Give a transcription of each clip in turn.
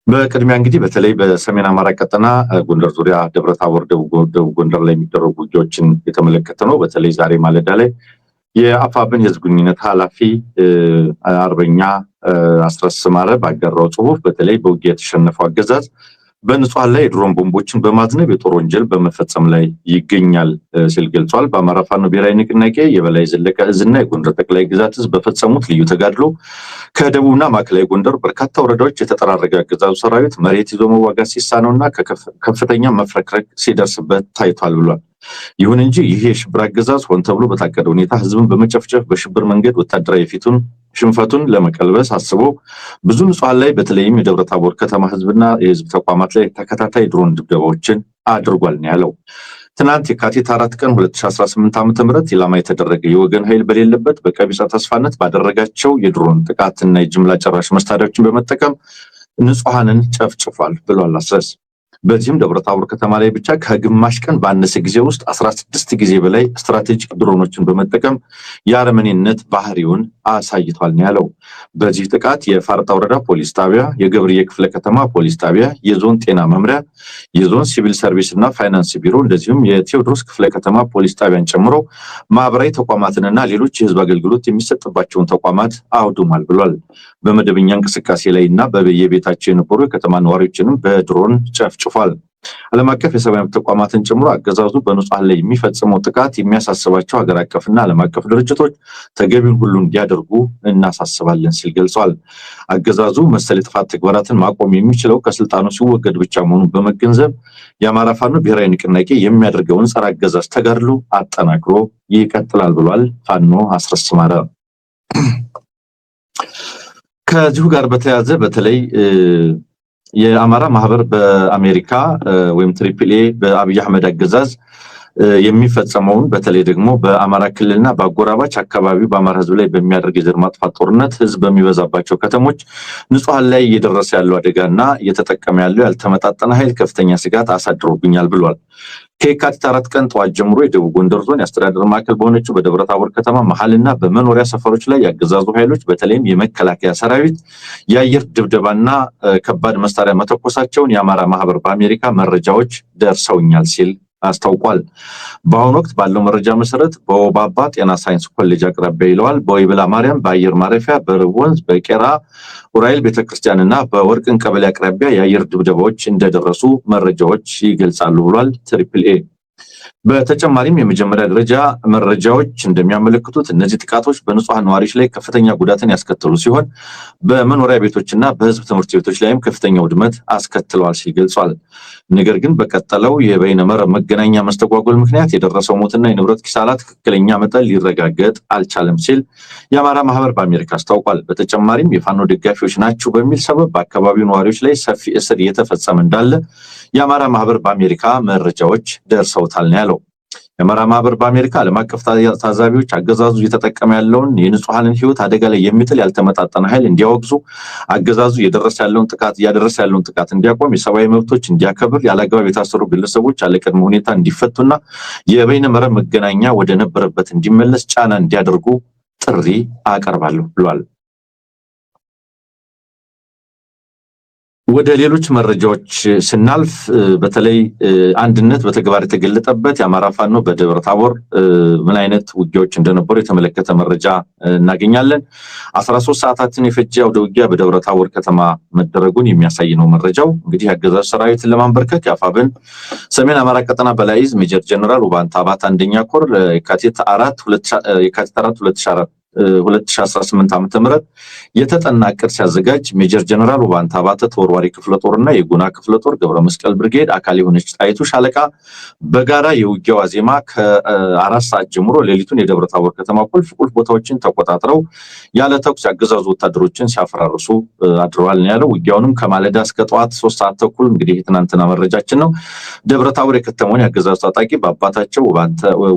በቅድሚያ እንግዲህ በተለይ በሰሜን አማራ ቀጠና ጎንደር ዙሪያ ደብረታቦር ደቡብ ጎንደር ላይ የሚደረጉ ውጊያዎችን የተመለከተ ነው። በተለይ ዛሬ ማለዳ ላይ የአፋብን የህዝብ ግንኙነት ኃላፊ አርበኛ አስረስ ማረ ባጋራው ጽሁፍ በተለይ በውጊያ የተሸነፈው አገዛዝ በንጹሃን ላይ የድሮን ቦምቦችን በማዝነብ የጦር ወንጀል በመፈጸም ላይ ይገኛል ሲል ገልጿል። በአማራ ፋኖ ብሔራዊ ንቅናቄ የበላይ ዘለቀ እዝና የጎንደር ጠቅላይ ግዛት እዝ በፈጸሙት ልዩ ተጋድሎ ከደቡብና ማዕከላዊ ጎንደር በርካታ ወረዳዎች የተጠራረገ አገዛዙ ሰራዊት መሬት ይዞ መዋጋት ሲሳነውና ከፍተኛ መፍረክረክ ሲደርስበት ታይቷል ብሏል። ይሁን እንጂ ይህ የሽብር አገዛዝ ሆን ተብሎ በታቀደ ሁኔታ ህዝብን በመጨፍጨፍ በሽብር መንገድ ወታደራዊ ሽንፈቱን ለመቀልበስ አስቦ ብዙ ንጹሃን ላይ በተለይም የደብረታቦር ከተማ ህዝብና የህዝብ ተቋማት ላይ ተከታታይ ድሮን ድብደባዎችን አድርጓል ነው ያለው። ትናንት የካቲት 4 ቀን 2018 ዓ.ም ኢላማ የተደረገ የወገን ኃይል በሌለበት በቀቢጸ ተስፋነት ባደረጋቸው የድሮን ጥቃትና የጅምላ ጨራሽ መሳሪያዎችን በመጠቀም ንጹሃንን ጨፍጭፏል ብሏል አስረስ። በዚህም ደብረታቦር ከተማ ላይ ብቻ ከግማሽ ቀን ባነሰ ጊዜ ውስጥ 16 ጊዜ በላይ ስትራቴጂክ ድሮኖችን በመጠቀም የአረመኔነት ባህሪውን አሳይቷል ነው ያለው። በዚህ ጥቃት የፋርጣ ወረዳ ፖሊስ ጣቢያ፣ የገብርዬ ክፍለ ከተማ ፖሊስ ጣቢያ፣ የዞን ጤና መምሪያ፣ የዞን ሲቪል ሰርቪስ እና ፋይናንስ ቢሮ እንደዚሁም የቴዎድሮስ ክፍለ ከተማ ፖሊስ ጣቢያን ጨምሮ ማህበራዊ ተቋማትንና ሌሎች የህዝብ አገልግሎት የሚሰጥባቸውን ተቋማት አውድሟል ብሏል። በመደበኛ እንቅስቃሴ ላይ እና በየቤታቸው የነበሩ የከተማ ነዋሪዎችንም በድሮን ጨፍጭፏል። ዓለም አቀፍ የሰብአዊ መብት ተቋማትን ጨምሮ አገዛዙ በንጹሃን ላይ የሚፈጽመው ጥቃት የሚያሳስባቸው ሀገር አቀፍና ዓለም አቀፍ ድርጅቶች ተገቢውን ሁሉ እንዲያደርጉ እናሳስባለን ሲል ገልጿል። አገዛዙ መሰል የጥፋት ተግባራትን ማቆም የሚችለው ከስልጣኑ ሲወገድ ብቻ መሆኑን በመገንዘብ የአማራ ፋኖ ብሔራዊ ንቅናቄ የሚያደርገውን ጸረ አገዛዝ ተጋድሎ አጠናክሮ ይቀጥላል ብሏል። ፋኖ አስረስ ማረ። ከዚሁ ጋር በተያያዘ በተለይ የአማራ ማህበር በአሜሪካ ወይም ትሪፕል ኤ በአብይ አህመድ አገዛዝ የሚፈጸመውን በተለይ ደግሞ በአማራ ክልልና በአጎራባች አካባቢ በአማራ ህዝብ ላይ በሚያደርግ የዘር ማጥፋት ጦርነት ህዝብ በሚበዛባቸው ከተሞች ንጹሃን ላይ እየደረሰ ያለው አደጋና እየተጠቀመ ያለው ያልተመጣጠነ ኃይል ከፍተኛ ስጋት አሳድሮብኛል ብሏል። ከየካቲት 4 ቀን ጠዋት ጀምሮ የደቡብ ጎንደር ዞን የአስተዳደር ማዕከል በሆነችው በደብረታቦር ከተማ መሀልና በመኖሪያ ሰፈሮች ላይ ያገዛዙ ኃይሎች በተለይም የመከላከያ ሰራዊት የአየር ድብደባና ከባድ መሳሪያ መተኮሳቸውን የአማራ ማህበር በአሜሪካ መረጃዎች ደርሰውኛል ሲል አስታውቋል። በአሁኑ ወቅት ባለው መረጃ መሰረት በወባባ ጤና ሳይንስ ኮሌጅ አቅራቢያ ይለዋል፣ በወይብላ ማርያም፣ በአየር ማረፊያ፣ በርብ ወንዝ፣ በቄራ ኡራኤል ቤተክርስቲያንና በወርቅን ቀበሌ አቅራቢያ የአየር ድብደባዎች እንደደረሱ መረጃዎች ይገልጻሉ ብሏል ትሪፕል ኤ። በተጨማሪም የመጀመሪያ ደረጃ መረጃዎች እንደሚያመለክቱት እነዚህ ጥቃቶች በንጹሃን ነዋሪዎች ላይ ከፍተኛ ጉዳትን ያስከተሉ ሲሆን በመኖሪያ ቤቶችና በህዝብ ትምህርት ቤቶች ላይም ከፍተኛ ውድመት አስከትለዋል ሲል ገልጿል። ነገር ግን በቀጠለው የበይነመረብ መገናኛ መስተጓጎል ምክንያት የደረሰው ሞትና የንብረት ኪሳራ ትክክለኛ መጠን ሊረጋገጥ አልቻለም ሲል የአማራ ማህበር በአሜሪካ አስታውቋል። በተጨማሪም የፋኖ ደጋፊዎች ናቸው በሚል ሰበብ በአካባቢው ነዋሪዎች ላይ ሰፊ እስር እየተፈጸመ እንዳለ የአማራ ማህበር በአሜሪካ መረጃዎች ደርሰውታል ነው ያለው። የአማራ ማህበር በአሜሪካ ዓለም አቀፍ ታዛቢዎች አገዛዙ እየተጠቀመ ያለውን የንጹሃንን ህይወት አደጋ ላይ የሚጥል ያልተመጣጠነ ኃይል እንዲያወግዙ፣ አገዛዙ እያደረሰ ያለውን ጥቃት እንዲያቆም፣ የሰብአዊ መብቶች እንዲያከብር፣ ያለአግባብ የታሰሩ ግለሰቦች ያለቅድመ ሁኔታ እንዲፈቱና የበይነ መረብ መገናኛ ወደ ነበረበት እንዲመለስ ጫና እንዲያደርጉ ጥሪ አቀርባለሁ ብሏል። ወደ ሌሎች መረጃዎች ስናልፍ በተለይ አንድነት በተግባር የተገለጠበት የአማራ ፋኖ በደብረታቦር ምን አይነት ውጊያዎች እንደነበሩ የተመለከተ መረጃ እናገኛለን። 13 ሰዓታትን የፈጀ አውደ ውጊያ በደብረታቦር ከተማ መደረጉን የሚያሳይ ነው መረጃው። እንግዲህ አገዛዙ ሰራዊትን ለማንበርከክ የአፋብን ሰሜን አማራ ቀጠና በላይ ዕዝ ሜጀር ጀነራል ውባንታ አባት አንደኛ ኮር የካቲት 4 2018 ዓ.ም የተጠና ዕቅድ ሲያዘጋጅ ሜጀር ጀነራል ውባንታ አባተ ተወርዋሪ ክፍለ ጦርና የጉና ክፍለ ጦር ገብረ መስቀል ብርጌድ አካል የሆነች ጣይቱ ሻለቃ በጋራ የውጊያው ዋዜማ ከ4 ሰዓት ጀምሮ ሌሊቱን የደብረታቦር ከተማ ቁልፍ ቦታዎችን ተቆጣጥረው ያለ ተኩስ ያገዛዙ ወታደሮችን ሲያፈራርሱ አድረዋል ነው ያለው። ውጊያውንም ከማለዳ እስከ ጠዋት 3 ሰዓት ተኩል እንግዲህ የትናንትና መረጃችን ነው ደብረታቦር የከተማውን ያገዛዙ ታጣቂ በአባታቸው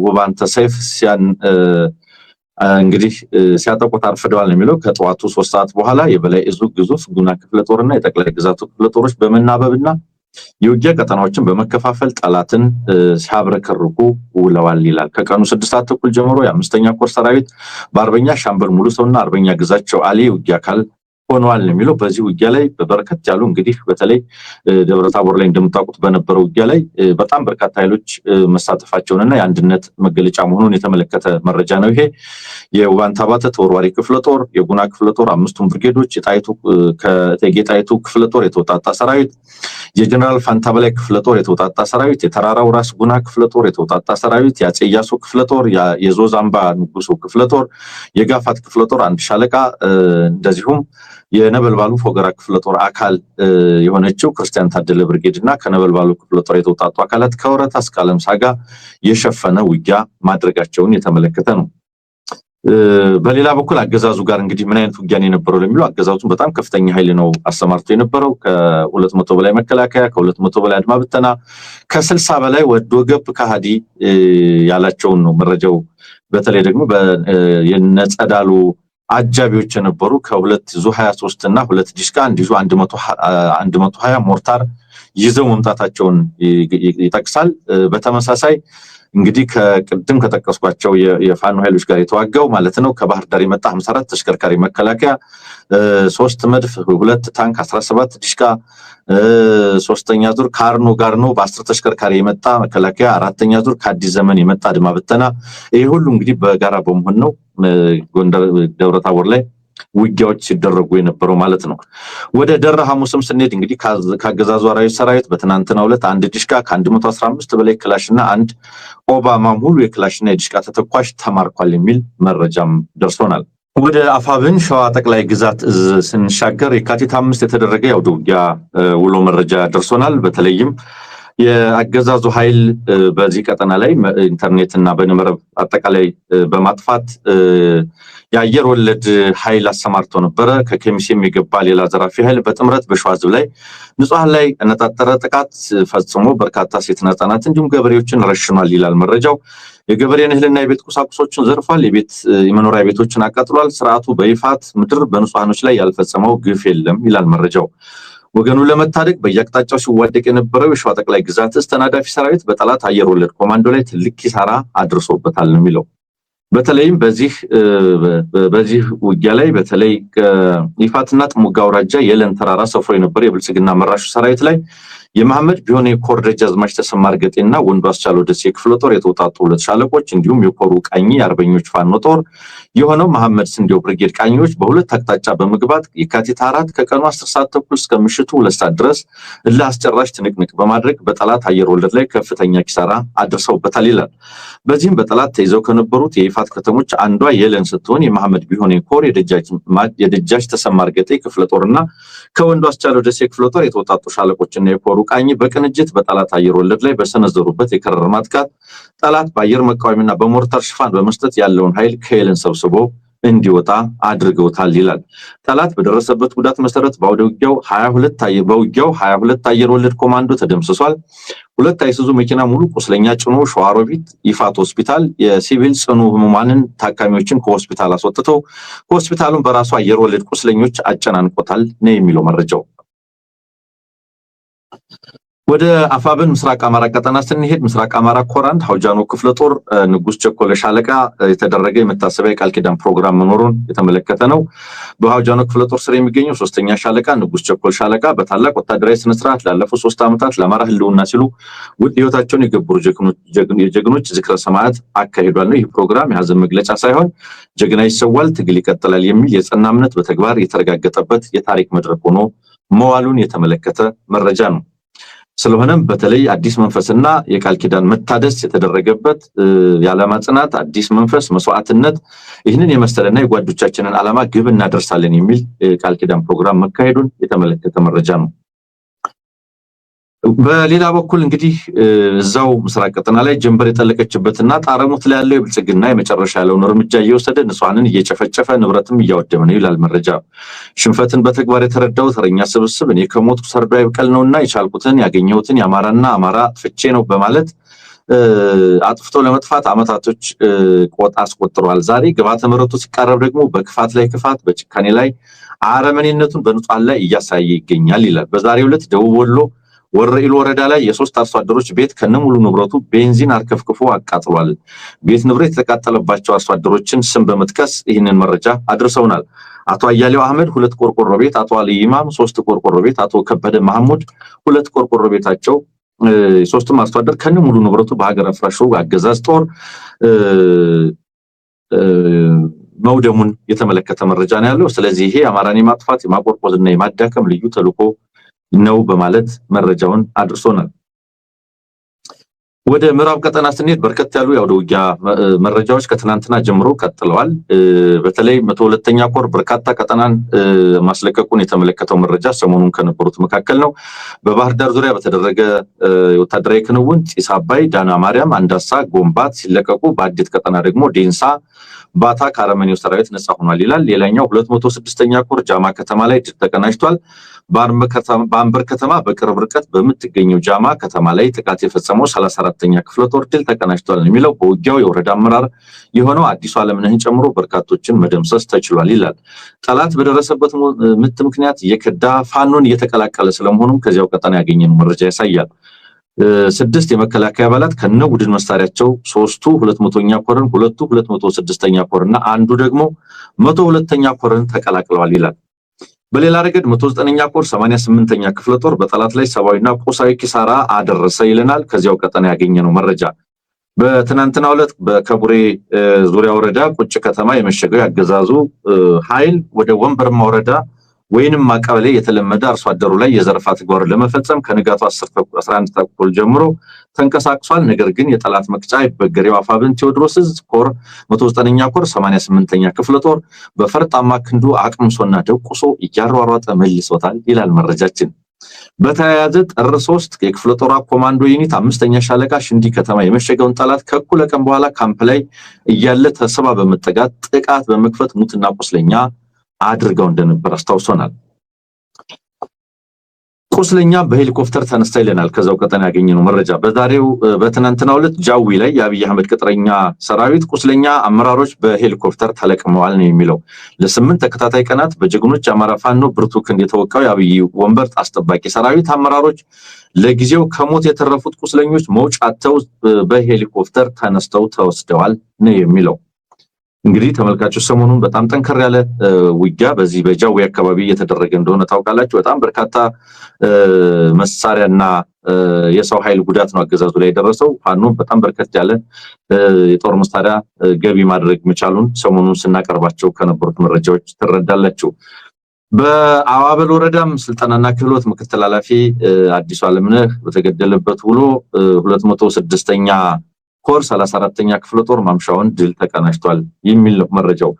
ውባንተ ሰይፍ እንግዲህ ሲያጠቁት አርፍደዋል ነው የሚለው። ከጠዋቱ 3 ሰዓት በኋላ የበላይ ዕዙ ግዙፍ ጉና ክፍለ ጦርና የጠቅላይ ግዛቱ ክፍለ ጦሮች በመናበብና የውጊያ ቀጠናዎችን በመከፋፈል ጠላትን ሲያብረከርኩ ውለዋል ይላል። ከቀኑ 6 ሰዓት ተኩል ጀምሮ የ5ኛ ኮር ሰራዊት በአርበኛ ሻምበል ሙሉ ሰውና አርበኛ ግዛቸው አሊ ውጊያ አካል ሆኗል ነው የሚለው። በዚህ ውጊያ ላይ በበርከት ያሉ እንግዲህ በተለይ ደብረታቦር ላይ እንደምታውቁት በነበረው ውጊያ ላይ በጣም በርካታ ኃይሎች መሳተፋቸውንና የአንድነት መገለጫ መሆኑን የተመለከተ መረጃ ነው ይሄ። የውባንታ ባተ ተወርዋሪ ክፍለ ጦር፣ የጉና ክፍለ ጦር፣ አምስቱም ብርጌዶች፣ ከእቴጌ ጣይቱ ክፍለ ጦር የተውጣጣ ሰራዊት፣ የጀነራል ፋንታ በላይ ክፍለ ጦር የተውጣጣ ሰራዊት፣ የተራራው ራስ ጉና ክፍለ ጦር የተውጣጣ ሰራዊት፣ የአፄ ኢያሱ ክፍለ ጦር፣ የዞዛምባ ንጉሱ ክፍለ ጦር፣ የጋፋት ክፍለ ጦር አንድ ሻለቃ እንደዚሁም የነበልባሉ ፎገራ ክፍለ ጦር አካል የሆነችው ክርስቲያን ታደለ ብርጌድ እና ከነበልባሉ ክፍለ ጦር የተውጣጡ አካላት ከወረታ እስከ አለም ሳጋ የሸፈነ ውጊያ ማድረጋቸውን የተመለከተ ነው። በሌላ በኩል አገዛዙ ጋር እንግዲህ ምን አይነት ውጊያ ነው የነበረው ለሚለው አገዛዙን በጣም ከፍተኛ ኃይል ነው አሰማርቶ የነበረው። ከ200 በላይ መከላከያ፣ ከ200 በላይ አድማ ብተና፣ ከ60 በላይ ወዶ ገብ ከሃዲ ያላቸውን ነው መረጃው። በተለይ ደግሞ የነጸዳሉ አጃቢዎች የነበሩ ከሁለት ዙ 23 እና ሁለት ዲሽቃ እንዲሁ 120 ሞርታር ይዘው መምጣታቸውን ይጠቅሳል። በተመሳሳይ እንግዲህ ከቅድም ከጠቀስኳቸው የፋኖ ኃይሎች ጋር የተዋጋው ማለት ነው ከባህር ዳር የመጣ 54 ተሽከርካሪ መከላከያ፣ 3 መድፍ፣ 2 ታንክ፣ 17 ዲሽቃ፣ 3ኛ ዙር ካርኖ ጋር ነው በ10 ተሽከርካሪ የመጣ መከላከያ፣ 4ኛ ዙር ከአዲስ ዘመን የመጣ አድማ ብተና። ይሄ ሁሉ እንግዲህ በጋራ በመሆን ነው ጎንደር ደብረታቦር ላይ ውጊያዎች ሲደረጉ የነበረው ማለት ነው። ወደ ደራ ሐሙስም ስንሄድ እንግዲህ ከአገዛዙ አራዊት ሰራዊት በትናንትናው ዕለት አንድ ዲሽቃ ከ115 በላይ ክላሽና አንድ ኦባማ ሙሉ የክላሽና የዲሽቃ ተተኳሽ ተማርኳል የሚል መረጃም ደርሶናል። ወደ አፋብን ሸዋ ጠቅላይ ግዛት እዝ ስንሻገር የካቲት 5 የተደረገ የአውደ ውጊያ ውሎ መረጃ ደርሶናል። በተለይም የአገዛዙ ኃይል በዚህ ቀጠና ላይ ኢንተርኔት እና በንመረብ አጠቃላይ በማጥፋት የአየር ወለድ ኃይል አሰማርቶ ነበረ። ከኬሚሴም የገባ ሌላ ዘራፊ ኃይል በጥምረት በሸዋ ሕዝብ ላይ ንጹሃን ላይ ያነጣጠረ ጥቃት ፈጽሞ በርካታ ሴትና ሕጻናት እንዲሁም ገበሬዎችን ረሽኗል ይላል መረጃው። የገበሬን እህልና የቤት ቁሳቁሶችን ዘርፏል። የመኖሪያ ቤቶችን አቃጥሏል። ስርዓቱ በይፋት ምድር በንጹሃኖች ላይ ያልፈጸመው ግፍ የለም ይላል መረጃው። ወገኑ ለመታደግ በየአቅጣጫው ሲዋደቅ የነበረው የሸዋ ጠቅላይ ግዛት እዝ ተናዳፊ ሰራዊት በጠላት አየር ወለድ ኮማንዶ ላይ ትልቅ ኪሳራ አድርሶበታል ነው የሚለው። በተለይም በዚህ ውጊያ ላይ በተለይ ይፋትና ጥሙጋ አውራጃ የለን ተራራ ሰፍሮ የነበረ የብልጽግና መራሹ ሰራዊት ላይ የመሐመድ ቢሆነ የኮር ደጃዝማች ተሰማ እርገጤና ወንዱ አስቻለው ደሴ ክፍለ ጦር የተውጣጡ 2 ሻለቆች እንዲሁም የኮሩ ቃኝ የአርበኞች ፋኖ ጦር የሆነው መሐመድ ስንዴው ብርጌድ ቃኞች በሁለት አቅጣጫ በመግባት የካቲት 4 ከቀኑ 10 ሰዓት ተኩል እስከ ምሽቱ 2 ሰዓት ድረስ ለአስጨራሽ ትንቅንቅ በማድረግ በጠላት አየር ወለድ ላይ ከፍተኛ ኪሳራ አድርሰውበታል ይላል። በዚህም በጠላት ተይዘው ከነበሩት የይፋት ከተሞች አንዷ የለን ስትሆን የመሐመድ ቢሆነ የኮር የደጃች ተሰማ እርገጤ ክፍለ ጦርና ከወንዱ አስቻለው ደሴ ክፍለ ጦር የተውጣጡ ሻለቆችና የኮሩ ቃኝ በቅንጅት በጠላት አየር ወለድ ላይ በሰነዘሩበት የከረረ ማጥቃት ጠላት በአየር መቃወሚያና በሞርታር ሽፋን በመስጠት ያለውን ኃይል ከየለን ሰብስቦ እንዲወጣ አድርገውታል ይላል። ጠላት በደረሰበት ጉዳት መሰረት በውጊያው 22 አየር ወለድ ኮማንዶ ተደምስሷል። 2 አይሱዙ መኪና ሙሉ ቁስለኛ ጭኖ ሸዋሮቢት ይፋት ሆስፒታል የሲቪል ጽኑ ህሙማንን ታካሚዎችን ከሆስፒታል አስወጥቶ ሆስፒታሉን በራሱ አየር ወለድ ቁስለኞች አጨናንቆታል ነው የሚለው መረጃው። ወደ አፋብን ምስራቅ አማራ ቀጠና ስንሄድ ምስራቅ አማራ ኮር 1 ሐውጃኖ ክፍለ ጦር ንጉስ ቸኮለ ሻለቃ የተደረገ የመታሰቢያ የቃል ኪዳን ፕሮግራም መኖሩን የተመለከተ ነው። በሐውጃኖ ክፍለ ጦር ስር የሚገኘው 3ኛ ሻለቃ ንጉስ ቸኮለ ሻለቃ በታላቅ ወታደራዊ ስነ ስርዓት ላለፉት 3 ዓመታት ለአማራ ህልውና ሲሉ ውድ ህይወታቸውን የገበሩ የጀግኖች ዝክረ ሰማዕት አካሂዷል ነው። ይህ ፕሮግራም የሀዘን መግለጫ ሳይሆን ጀግና ይሰዋል ትግል ይቀጥላል የሚል የጸና እምነት በተግባር የተረጋገጠበት የታሪክ መድረክ ሆኖ መዋሉን የተመለከተ መረጃ ነው። ስለሆነም በተለይ አዲስ መንፈስና የቃል ኪዳን መታደስ የተደረገበት የዓላማ ጽናት፣ አዲስ መንፈስ፣ መስዋዕትነት ይህንን የመሰለና የጓዶቻችንን ዓላማ ግብ እናደርሳለን የሚል ቃል ኪዳን ፕሮግራም መካሄዱን የተመለከተ መረጃ ነው። በሌላ በኩል እንግዲህ እዛው ምስራቅ ቀጠና ላይ ጀንበር የጠለቀችበትና ጣረሙት ላይ ያለው የብልጽግና የመጨረሻ ያለውን እርምጃ እየወሰደ ንጹሃንን እየጨፈጨፈ ንብረትም እያወደመ ነው ይላል መረጃ። ሽንፈትን በተግባር የተረዳው ተረኛ ስብስብ እኔ ከሞትኩ ሰርዶ አይብቀል ነውና የቻልኩትን ያገኘሁትን የአማራና አማራ አጥፍቼ ነው በማለት አጥፍቶ ለመጥፋት አመታቶች አስቆጥሯል። ዛሬ ግብዓተ ምሕረቱ ሲቃረብ ደግሞ በክፋት ላይ ክፋት፣ በጭካኔ ላይ አረመኔነቱን በንጹሃን ላይ እያሳየ ይገኛል ይላል። በዛሬው ዕለት ደቡብ ወሎ ወረኢሉ ወረዳ ላይ የሶስት አርሶ አደሮች ቤት ከነሙሉ ንብረቱ ቤንዚን አርከፍክፎ አቃጥሏል። ቤት ንብረት የተቃጠለባቸው አርሶ አደሮችን ስም በመጥቀስ ይህንን መረጃ አድርሰውናል። አቶ አያሌው አህመድ 2 ቆርቆሮ ቤት፣ አቶ አሊ ኢማም 3 ቆርቆሮ ቤት፣ አቶ ከበደ መሐሙድ 2 ቆርቆሮ ቤታቸው ሶስቱም አርሶ አደር ከነሙሉ ንብረቱ በሀገር አፍራሹ አገዛዝ ጦር መውደሙን የተመለከተ መረጃ ነው ያለው። ስለዚህ ይሄ አማራን የማጥፋት የማቆርቆዝና የማዳከም ልዩ ተልዕኮ ነው በማለት መረጃውን አድርሶናል። ወደ ምዕራብ ቀጠና ስንሄድ በርከት ያሉ የአውደ ውጊያ መረጃዎች ከትናንትና ጀምሮ ቀጥለዋል። በተለይ 102ኛ ኮር በርካታ ቀጠናን ማስለቀቁን የተመለከተው መረጃ ሰሞኑን ከነበሩት መካከል ነው። በባህር ዳር ዙሪያ በተደረገ ወታደራዊ ክንውን ጢስ አባይ፣ ዳና ማርያም፣ አንዳሳ፣ ጎንባት ሲለቀቁ በአዲት ቀጠና ደግሞ ዴንሳ ባታ ከአረመኔው ሰራዊት ነፃ ሆኗል ይላል። ሌላኛው 206ኛ ኮር ጃማ ከተማ ላይ ድል ተቀናጅቷል። በአንበር ከተማ በቅርብ ርቀት በምትገኘው ጃማ ከተማ ላይ ጥቃት የፈጸመው 34ኛ ክፍለ ጦር ድል ተቀናጅቷል የሚለው በውጊያው የወረዳ አመራር የሆነው አዲሱ ዓለምነህን ጨምሮ በርካቶችን መደምሰስ ተችሏል ይላል። ጠላት በደረሰበት ምት ምክንያት የከዳ ፋኖን እየተቀላቀለ ስለመሆኑም ከዚያው ቀጠና ያገኘነው መረጃ ያሳያል። 6 የመከላከያ አባላት ከነ ቡድን መሳሪያቸው 3ቱ 200ኛ ኮርን፣ 2ቱ 206ኛ ኮርና አንዱ ደግሞ 102ኛ ኮርን ተቀላቅለዋል ይላል። በሌላ ረገድ 109ኛ ኮር 88ኛ ክፍለ ጦር በጠላት ላይ ሰብአዊና ቁሳዊ ኪሳራ አደረሰ ይለናል ከዚያው ቀጠና ያገኘነው መረጃ። በትናንትናው ዕለት በከቡሬ ዙሪያ ወረዳ ቁጭ ከተማ የመሸገው ያገዛዙ ኃይል ወደ ወንበርማ ወረዳ ወይንም ማቀበሌ የተለመደ አርሶ አደሩ ላይ የዘረፋ ተግባር ለመፈጸም ከንጋቱ 11 ተኩል ጀምሮ ተንቀሳቅሷል። ነገር ግን የጠላት መቅጫ ይበገሬው አፋብን ቴዎድሮስ ኮር 109ኛ ኮር 88ኛ ክፍለ ጦር በፈርጣማ ክንዱ አቅምሶና ደቁሶ እያሯሯጠ መልሶታል ይላል መረጃችን። በተያያዘ ጥር 3 የክፍለ ጦር ኮማንዶ ዩኒት 5ኛ ሻለቃ ሽንዲ ከተማ የመሸገውን ጠላት ከእኩለ ቀን በኋላ ካምፕ ላይ እያለ ተሰባ በመጠጋት ጥቃት በመክፈት ሙትና ቁስለኛ አድርገው እንደነበር አስታውሶናል። ቁስለኛ በሄሊኮፕተር ተነስታ ይለናል ከዛው ቀጠና ያገኘነው መረጃ። በትናንትናው ዕለት ጃዊ ላይ የአብይ አህመድ ቅጥረኛ ሰራዊት ቁስለኛ አመራሮች በሄሊኮፕተር ተለቅመዋል ነው የሚለው። ለ8 ተከታታይ ቀናት በጀግኖች አማራ ፋኖ ብርቱ ክንድ የተወቃው የአብይ ወንበር አስጠባቂ ሰራዊት አመራሮች ለጊዜው ከሞት የተረፉት ቁስለኞች መውጫ አጥተው በሄሊኮፕተር ተነስተው ተወስደዋል ነው የሚለው። እንግዲህ ተመልካቾች ሰሞኑን በጣም ጠንከር ያለ ውጊያ በዚህ በጃዊ አካባቢ እየተደረገ እንደሆነ ታውቃላችሁ። በጣም በርካታ መሳሪያና የሰው ኃይል ጉዳት ነው አገዛዙ ላይ የደረሰው። ፋኖ በጣም በርከት ያለ የጦር መሳሪያ ገቢ ማድረግ መቻሉን ሰሞኑን ስናቀርባቸው ከነበሩት መረጃዎች ትረዳላችሁ። በአዋበል ወረዳም ስልጠናና ክህሎት ምክትል ኃላፊ አዲሱ ዓለምነህ በተገደለበት ውሎ 206ኛ ኮር 34ኛ ክፍለ ጦር ማምሻውን ድል ተቀናጅቷል የሚል ነው መረጃው።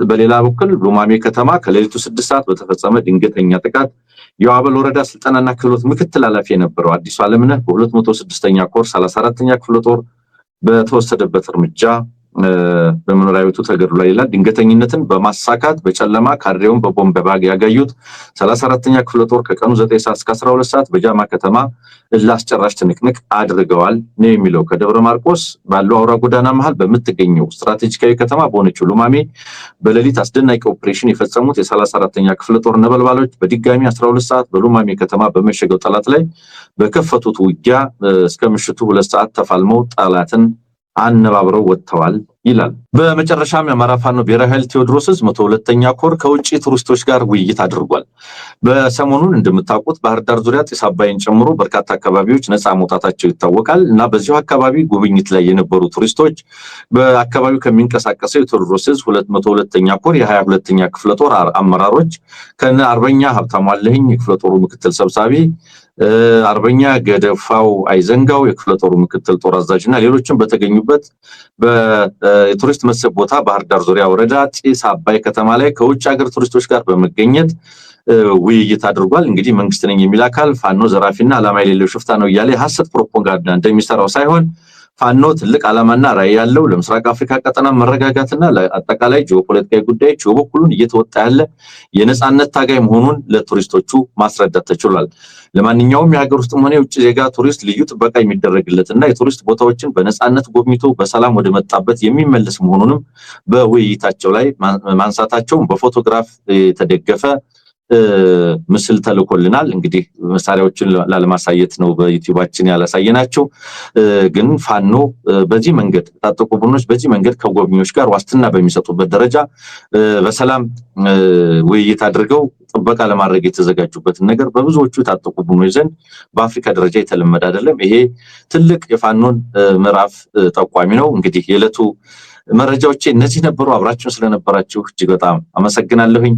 በሌላ በኩል ሉማሜ ከተማ ከሌሊቱ 6 ሰዓት በተፈጸመ ድንገተኛ ጥቃት የአዋበል ወረዳ ስልጠናና ክህሎት ምክትል ኃላፊ የነበረው አዲሱ ዓለምነህ በ206ኛ ኮር 34ኛ ክፍለ ጦር በተወሰደበት እርምጃ በመኖሪያ ቤቱ ተገድሏል ይላል። ድንገተኝነትን በማሳካት በጨለማ ካድሬውን በቦምብ ያጋዩት 34ኛ ክፍለ ጦር ከቀኑ 9 ሰዓት እስከ 12 ሰዓት በጃማ ከተማ ላስጨራሽ ትንቅንቅ አድርገዋል ነው የሚለው። ከደብረ ማርቆስ ባለው አውራ ጎዳና መሃል በምትገኘው ስትራቴጂካዊ ከተማ በሆነችው ሉማሜ በሌሊት አስደናቂ ኦፕሬሽን የፈጸሙት የ34ኛ ክፍለ ጦር ነበልባሎች በድጋሚ 12 ሰዓት በሉማሜ ከተማ በመሸገው ጠላት ላይ በከፈቱት ውጊያ እስከ ምሽቱ 2 ሰዓት ተፋልመው ጠላትን አነባብረው ወጥተዋል ይላል። በመጨረሻም የአማራ ፋኖ ብሔራዊ ኃይል ቴዎድሮስ 102ኛ ኮር ከውጪ ቱሪስቶች ጋር ውይይት አድርጓል። በሰሞኑን እንደምታውቁት ባህር ዳር ዙሪያ ጢስ አባይን ጨምሮ በርካታ አካባቢዎች ነፃ መውጣታቸው ይታወቃል እና በዚሁ አካባቢ ጉብኝት ላይ የነበሩ ቱሪስቶች በአካባቢው ከሚንቀሳቀሰው የቴዎድሮስ 202ኛ ኮር የ22ኛ ክፍለ ጦር አመራሮች ከነ አርበኛ ሀብታሙ አለህኝ የክፍለ ጦሩ ምክትል ሰብሳቢ፣ አርበኛ ገደፋው አይዘንጋው የክፍለ ጦሩ ምክትል ጦር አዛዥና ሌሎችም በተገኙበት የቱሪስት መስህብ ቦታ ባህር ዳር ዙሪያ ወረዳ ጢስ አባይ ከተማ ላይ ከውጭ ሀገር ቱሪስቶች ጋር በመገኘት ውይይት አድርጓል። እንግዲህ መንግስት ነኝ የሚል አካል ፋኖ ዘራፊና ዓላማ የሌለው ሽፍታ ነው እያለ የሐሰት ፕሮፓጋንዳ እንደሚሰራው ሳይሆን ፋኖ ትልቅ ዓላማና ራዕይ ያለው ለምስራቅ አፍሪካ ቀጠና መረጋጋትና ለአጠቃላይ ጂኦፖለቲካዊ ጉዳዮች የበኩሉን እየተወጣ ያለ የነጻነት ታጋይ መሆኑን ለቱሪስቶቹ ማስረዳት ተችሏል። ለማንኛውም የሀገር ውስጥም ሆነ የውጭ ዜጋ ቱሪስት ልዩ ጥበቃ የሚደረግለትና የቱሪስት ቦታዎችን በነጻነት ጎብኝቶ በሰላም ወደ መጣበት የሚመለስ መሆኑንም በውይይታቸው ላይ ማንሳታቸውን በፎቶግራፍ የተደገፈ ምስል ተልኮልናል። እንግዲህ መሳሪያዎችን ላለማሳየት ነው በዩቲዩባችን ያላሳየናቸው። ግን ፋኖ በዚህ መንገድ ታጠቁ ቡድኖች በዚህ መንገድ ከጎብኚዎች ጋር ዋስትና በሚሰጡበት ደረጃ በሰላም ውይይት አድርገው ጥበቃ ለማድረግ የተዘጋጁበትን ነገር በብዙዎቹ ታጠቁ ቡድኖች ዘንድ በአፍሪካ ደረጃ የተለመደ አይደለም። ይሄ ትልቅ የፋኖን ምዕራፍ ጠቋሚ ነው። እንግዲህ የዕለቱ መረጃዎቼ እነዚህ ነበሩ። አብራችሁን ስለነበራችሁ እጅግ በጣም አመሰግናለሁኝ።